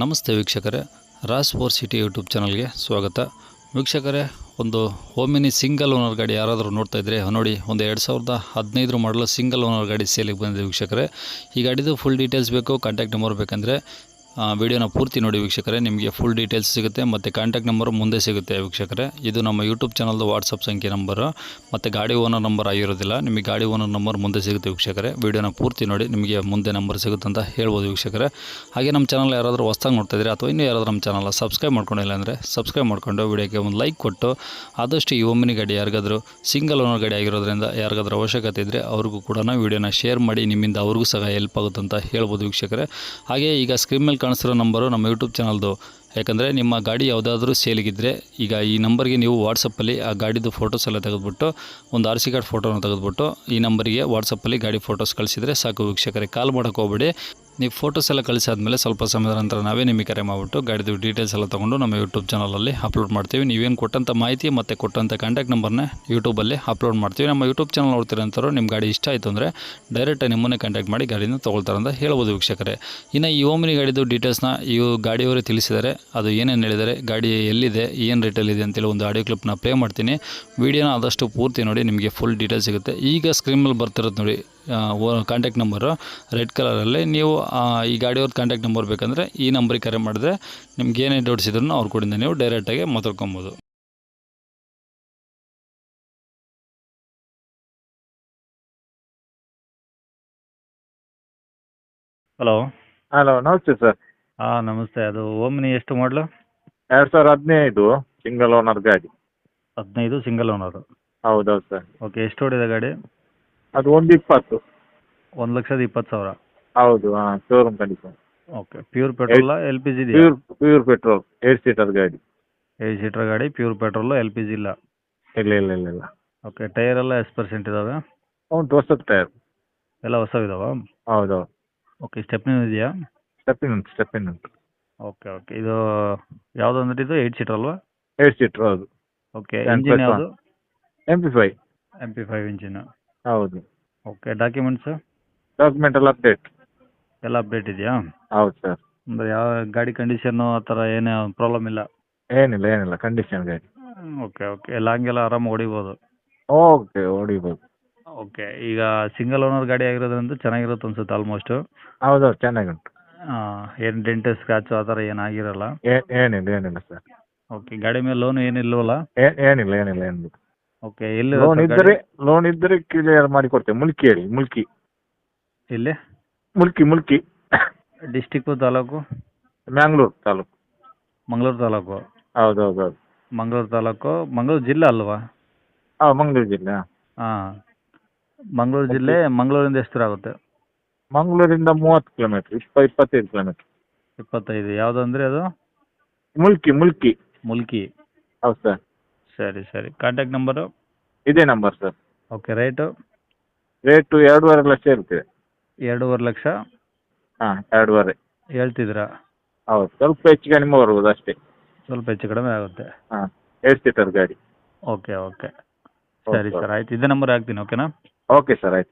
ನಮಸ್ತೆ ವೀಕ್ಷಕರೇ, Raas four city YouTube ಚಾನಲ್ಗೆ ಸ್ವಾಗತ. ವೀಕ್ಷಕರೇ, ಒಂದು ಓಮಿನಿ ಸಿಂಗಲ್ ಓನರ್ ಗಾಡಿ ಯಾರಾದರೂ ನೋಡ್ತಾ ಇದ್ದರೆ ನೋಡಿ, ಒಂದು 2015 ಮಾಡಲು ಸಿಂಗಲ್ ಓನರ್ ಗಾಡಿ ಸೇಲಿಗೆ ಬಂದಿದೆ ವೀಕ್ಷಕರೇ. ಈ ಗಾಡಿದು ಫುಲ್ ಡೀಟೇಲ್ಸ್ ಬೇಕು, ಕಾಂಟ್ಯಾಕ್ಟ್ ನಂಬರ್ ಬೇಕಂದರೆ ವಿಡಿಯೋನ ಪೂರ್ತಿ ನೋಡಿ ವೀಕ್ಷಕರೇ. ನಿಮಗೆ ಫುಲ್ ಡೀಟೇಲ್ಸ್ ಸಿಗುತ್ತೆ ಮತ್ತು ಕಾಂಟ್ಯಾಕ್ಟ್ ನಂಬರು ಮುಂದೆ ಸಿಗುತ್ತೆ ವೀಕ್ಷಕರೇ. ಇದು ನಮ್ಮ ಯೂಟ್ಯೂಬ್ ಚಾನಲ್ದು ವಾಟ್ಸಪ್ ಸಂಖ್ಯೆ ನಂಬರು ಮತ್ತು ಗಾಡಿ ಓನರ್ ನಂಬರ್ ಆಗಿರೋದಿಲ್ಲ. ನಿಮಗೆ ಗಾಡಿ ಓನರ್ ನಂಬರ್ ಮುಂದೆ ಸಿಗುತ್ತೆ ವೀಕ್ಷಕರೇ. ವಿಡಿಯೋನ ಪೂರ್ತಿ ನೋಡಿ, ನಿಮಗೆ ಮುಂದೆ ನಂಬರ್ ಸಿಗುತ್ತೆ ಅಂತ ಹೇಳ್ಬೋದು ವೀಕ್ಷಕರೇ. ಹಾಗೆ ನಮ್ಮ ಚಾನಲ್ ಯಾರಾದರೂ ಹೊಸ್ದಾಗಿ ನೋಡ್ತಾ ಇದ್ದರೆ ಅಥವಾ ಇನ್ನೂ ಯಾರಾದರೂ ನಮ್ಮ ಚಾನಲ್ ಸಬ್ಸ್ಕ್ರೈಬ್ ಮಾಡ್ಕೊಂಡಿಲ್ಲ ಅಂದರೆ ಸಬ್ಸ್ಕ್ರೈಬ್ ಮಾಡ್ಕೊಂಡು ವಿಡಿಯೋಗೆ ಒಂದು ಲೈಕ್ ಕೊಟ್ಟು, ಆದಷ್ಟು ಈ ಓಮಿನಿ ಗಾಡಿ ಯಾರಿಗಾದರೂ ಸಿಂಗಲ್ ಓನರ್ ಗಾಡಿ ಆಗಿರೋದ್ರಿಂದ ಯಾರಿಗಾದ್ರೂ ಅವಶ್ಯಕತೆ ಇದ್ದರೆ ಅವ್ರಿಗೂ ಕೂಡ ವಿಡಿಯೋನ ಶೇರ್ ಮಾಡಿ, ನಿಮ್ಮಿಂದ ಅವ್ರಿಗೂ ಸಹ ಹೆಲ್ಪ್ ಆಗುತ್ತೆ ಅಂತ ಹೇಳ್ಬೋದು ವೀಕ್ಷಕರೇ. ಹಾಗೆ ಈಗ ಸ್ಕ್ರೀನ್ ಮೇಲೆ ಕಾಣಿಸಿರೋ ನಂಬರು ನಮ್ಮ ಯೂಟ್ಯೂಬ್ ಚಾನಲ್ದು. ಯಾಕಂದರೆ ನಿಮ್ಮ ಗಾಡಿ ಯಾವುದಾದ್ರೂ ಸೇಲಿಗಿದ್ದರೆ ಈಗ ಈ ನಂಬರ್ಗೆ ನೀವು ವಾಟ್ಸಪ್ಪಲ್ಲಿ ಆ ಗಾಡಿದು ಫೋಟೋಸ್ ಎಲ್ಲ ತೆಗೆದುಬಿಟ್ಟು, ಒಂದು RC ಕಾರ್ಡ್ ಫೋಟೋನ ತೆಗೆದುಬಿಟ್ಟು ಈ ನಂಬರಿಗೆ ವಾಟ್ಸಪ್ಪಲ್ಲಿ ಗಾಡಿ ಫೋಟೋಸ್ ಕಳಿಸಿದರೆ ಸಾಕು ವೀಕ್ಷಕರೇ. ಕಾಲ್ ಮಾಡೋಕ್ಕೆ ಹೋಗ್ಬೇಡಿ. ನೀವು ಫೋಟೋಸ್ ಎಲ್ಲ ಕಳಿಸಾದ್ಮೇಲೆ ಸ್ವಲ್ಪ ಸಮಯದ ನಂತರ ನಾವೇ ನಿಮಗೆ ಕರೆ ಮಾಡಿಬಿಟ್ಟು ಗಾಡಿದು ಡೀಟೇಲ್ಸ್ ಎಲ್ಲ ತೊಗೊಂಡು ನಮ್ಮ ಯೂಟ್ಯೂಬ್ ಚಾನಲಲ್ಲಿ ಅಪ್ಲೋಡ್ ಮಾಡ್ತೀವಿ. ನೀವೇನು ಕೊಟ್ಟಂಥ ಮಾಹಿತಿ ಮತ್ತು ಕೊಟ್ಟಂಥ ಕಾಂಟ್ಯಾಕ್ಟ್ ನಂಬರ್ನ ಯೂಟ್ಯೂಬಲ್ಲಿ ಅಪ್ಲೋಡ್ ಮಾಡ್ತೀವಿ. ನಮ್ಮ ಯೂಟ್ಯೂಬ್ ಚಾನಲ್ ನೋಡ್ತಿರೋಂಥವ್ರು ನಿಮ್ಮ ಗಾಡಿ ಇಷ್ಟ ಆಯಿತು ಅಂದರೆ ಡೈರೆಕ್ಟಾಗಿ ನಿಮ್ಮನ್ನೇ ಕಾಂಟ್ಯಾಕ್ಟ್ ಮಾಡಿ ಗಾಡಿನ ತೊಗೊಳ್ತಾರೆ ಅಂತ ಹೇಳ್ಬೋದು ವೀಕ್ಷಕರೇ. ಇನ್ನು ಈ ಓಮಿನಿ ಗಾಡಿದು ಡೀಟೇಲ್ಸ್ನ ಈ ಗಾಡಿಯವರೇ ತಿಳಿಸಿದ್ದಾರೆ. ಅದು ಏನೇನು ಹೇಳಿದ್ದಾರೆ, ಗಾಡಿ ಎಲ್ಲಿದೆ, ಏನು ರೇಟಲ್ಲಿದೆ ಅಂತೇಳಿ ಒಂದು ಆಡಿಯೋ ಕ್ಲಿಪ್ನ ಪ್ಲೇ ಮಾಡ್ತೀನಿ. ವೀಡಿಯೋನ ಆದಷ್ಟು ಪೂರ್ತಿ ನೋಡಿ, ನಿಮಗೆ ಫುಲ್ ಡೀಟೇಲ್ಸ್ ಸಿಗುತ್ತೆ. ಈಗ ಸ್ಕ್ರೀನ್ ಮೇಲೆ ಬರ್ತಿರೋದು ನೋಡಿ ಕಾಂಟ್ಯಾಕ್ಟ್ ನಂಬರು ರೆಡ್ ಕಲರಲ್ಲಿ. ನೀವು ಈ ಗಾಡಿಯವ್ರದ್ದು ಕಾಂಟ್ಯಾಕ್ಟ್ ನಂಬರ್ ಬೇಕಂದರೆ ಈ ನಂಬರಿಗೆ ಕರೆ ಮಾಡಿದ್ರೆ ನಿಮ್ಗೆ ಏನೇ ಡೌಟ್ಸ್ ಇದ್ರೂ ಅವ್ರ ಕಡೆಯಿಂದ ನೀವು ಡೈರೆಕ್ಟಾಗಿ ಮಾತಾಡ್ಕೊಬೋದು. ಹಲೋ. ಹಲೋ, ನಮಸ್ತೆ ಸರ್. ನಮಸ್ತೆ. ಅದು ಓಮಿನಿ ಎಷ್ಟು ಮಾಡಲು? 2015 ಸಿಂಗಲ್ ಓನರ್ ಗಾಡಿ. 15 ಸಿಂಗಲ್ ಓನರು. ಹೌದೌದು ಸರ್. ಓಕೆ, ಎಷ್ಟು ಓಡಿದೆ ಗಾಡಿ? ಅದು 120. 1,20,000. ಹೌದು, showroom condition. Okay, pure petrol LPG ಇದೆಯಾ? ಪ್ಯೂರ್ ಪೆಟ್ರೋಲ್, 8 ಸೀಟರ್ ಗಾಡಿ. 8 ಸೀಟರ್ ಗಾಡಿ, ಪ್ಯೂರ್ ಪೆಟ್ರೋಲು, LPG ಇಲ್ಲ? ಇಲ್ಲ ಇಲ್ಲ ಇಲ್ಲ ಇಲ್ಲ. ಓಕೆ, ಟೈರ್ ಎಲ್ಲ ಎಷ್ಟು ಪರ್ಸೆಂಟ್ ಇದ್ದಾವೆ? ಉಂಟು, ಹೊಸದು ಟೈರ್. ಎಲ್ಲ ಹೊಸವಿದಾವ? ಹೌದೌದು. ಓಕೆ, ಸ್ಟೆಪ್ನಿ ಇದೆಯಾ? ಸ್ಟೆಪ್ಪಿನ್ ಉಂಟು. ಓಕೆ ಓಕೆ, ಇದು ಯಾವುದು ಅಂದ್ರೆ ಇದು 8 ಸೀಟರ್ ಅಲ್ವಾ? 8 ಸೀಟರ್, ಹೌದು. ಓಕೆ, ಇಂಜಿನ್ ಯಾವುದು? MP5. MP5 engine. ಹೌದು. ಓಕೆ, ಡಾಕ್ಯುಮೆಂಟ್ಸ್ ಡಾಕ್ಯುಮೆಂಟ್ ಎಲ್ಲ ಅಪ್ಡೇಟ್. ಎಲ್ಲ ಅಪ್ಡೇಟ್ ಇದೆಯಾ? ಹೌದು ಸರ್. ಅಂದರೆ ಯಾವ ಗಾಡಿ ಕಂಡೀಷನ್ನು ಆ ಥರ ಏನೇ ಪ್ರಾಬ್ಲಮ್ ಇಲ್ಲ? ಏನಿಲ್ಲ ಕಂಡೀಷನ್ ಗಾಡಿ. ಓಕೆ ಓಕೆ, ಲಾಂಗ್ ಎಲ್ಲ ಆರಾಮಾಗಿ ಹೊಡಿಬೋದು? ಓಕೆ, ಹೊಡಿಬೋದು. ಓಕೆ, ಈಗ ಸಿಂಗಲ್ ಓನರ್ ಗಾಡಿ ಆಗಿರೋದ್ರಿಂದ ಚೆನ್ನಾಗಿರುತ್ತೆ ಅನ್ಸುತ್ತೆ ಆಲ್ಮೋಸ್ಟು? ಹೌದೌದು, ಚೆನ್ನಾಗುಂಟು. ಏನು ಡೆಂಟ್ ಸ್ಕ್ರಾಚು ಆ ಥರ ಏನಾಗಿರಲ್ಲ? ಏನಿಲ್ಲ ಸರ್. ಓಕೆ, ಗಾಡಿ ಮೇಲೆ ಲೋನ್ ಏನಿಲ್ವಲ್ಲ? ಏನಿಲ್ಲ. ಓಕೆ, ಎಲ್ಲಿ ಲೋನ್ ಇದ್ದರೆ ಕ್ಲಿಯರ್ ಮಾಡಿ ಕೊಡ್ತೇವೆ. ಮುಲ್ಕಿ ಇಲ್ಲಿ ಮುಲ್ಕಿ ಡಿಸ್ಟಿಕ್ಕು, ತಾಲೂಕು? ಮ್ಯಾಂಗ್ಳೂರು ತಾಲೂಕು. ಮಂಗಳೂರು ತಾಲೂಕು? ಹೌದು. ಮಂಗಳೂರು ತಾಲೂಕು, ಮಂಗಳೂರು ಜಿಲ್ಲೆ ಅಲ್ವಾ? ಮಂಗಳೂರು ಜಿಲ್ಲೆ. ಹಾಂ, ಮಂಗಳೂರು ಜಿಲ್ಲೆ. ಮಂಗಳೂರಿಂದ ಎಷ್ಟು ದೂರ ಆಗುತ್ತೆ? ಮಂಗಳೂರಿಂದ 30 ಕಿಲೋಮೀಟ್ರ್, 25 ಕಿಲೋಮೀಟ್ರ್. 25. ಯಾವುದಂದ್ರೆ ಅದು? ಮುಲ್ಕಿ. ಹೌದು ಸರ್. ಸರಿ. Contact number? ಇದೇ number sir. Okay, rate 2.5 lakh ಇರ್ತದೆ. 2.5 ಲಕ್ಷ? 2.5 ಹೇಳ್ತಿದ್ದೀರಾ? ಹೌದು, ಸ್ವಲ್ಪ ಹೆಚ್ಚು ಕಡಿಮೆ ಬರ್ಬೋದು ಅಷ್ಟೇ. ಸ್ವಲ್ಪ ಹೆಚ್ಚು ಕಡಿಮೆ ಆಗುತ್ತೆ. 8 ಸೀಟರ್ ಗಾಡಿ. ಓಕೆ. ಸರಿ ಸರ್, ಆಯ್ತು. ಇದೇ ನಂಬರ್ ಹಾಕ್ತೀನಿ. ಓಕೆನಾ? ಓಕೆ ಸರ್, ಆಯ್ತು.